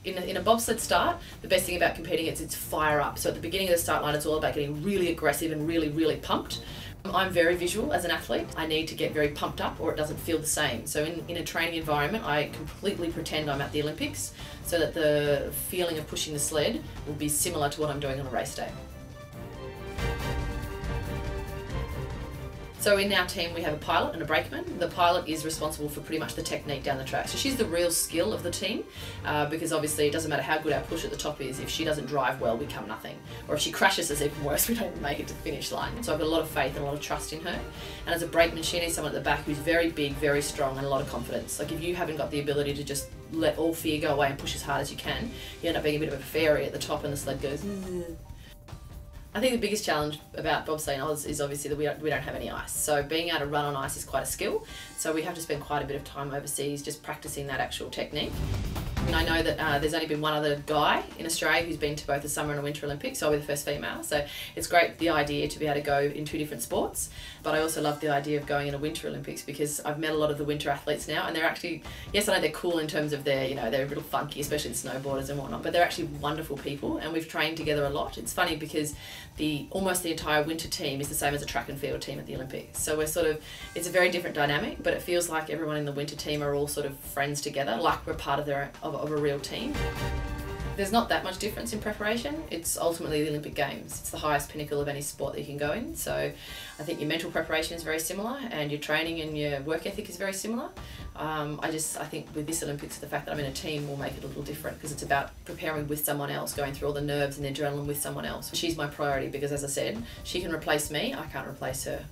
in a bobsled start, the best thing about competing is it's fire up. So at the beginning of the start line, it's all about getting really aggressive and really pumped. I'm very visual as an athlete. I need to get very pumped up or it doesn't feel the same. So in a training environment, I completely pretend I'm at the Olympics so that the feeling of pushing the sled will be similar to what I'm doing on a race day. So in our team we have a pilot and a brakeman. The pilot is responsible for pretty much the technique down the track. So she's the real skill of the team because obviously it doesn't matter how good our push at the top is, if she doesn't drive well we come nothing. Or if she crashes it's even worse, we don't even make it to the finish line. So I've got a lot of faith and a lot of trust in her. And as a brakeman she needs someone at the back who's very big, very strong and a lot of confidence. Like if you haven't got the ability to just let all fear go away and push as hard as you can, you end up being a bit of a fairy at the top and the sled goes I think the biggest challenge about bobsleigh in Oz is obviously that we don't have any ice. So being able to run on ice is quite a skill. So we have to spend quite a bit of time overseas just practicing that actual technique. And I know that there's only been one other guy in Australia who's been to both the Summer and the Winter Olympics, so I'll be the first female. So it's great the idea to be able to go in 2 different sports, but I also love the idea of going in a Winter Olympics because I've met a lot of the winter athletes now and they're actually, yes I know they're cool in terms of their, they're a little funky, especially the snowboarders and whatnot, but they're actually wonderful people and we've trained together a lot. It's funny because almost the entire winter team is the same as a track and field team at the Olympics. So we're it's a very different dynamic, but it feels like everyone in the winter team are all sort of friends together, like we're part of of a real team. There's not that much difference in preparation. It's ultimately the Olympic Games. It's the highest pinnacle of any sport that you can go in. So I think your mental preparation is very similar and your training and your work ethic is very similar. I think with this Olympics, the fact that I'm in a team will make it a little different because it's about preparing with someone else, going through all the nerves and the adrenaline with someone else. She's my priority because, as I said, she can replace me, I can't replace her.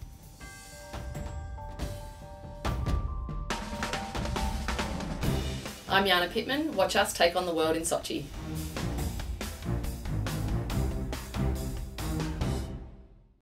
I'm Jana Pittman. Watch us take on the world in Sochi.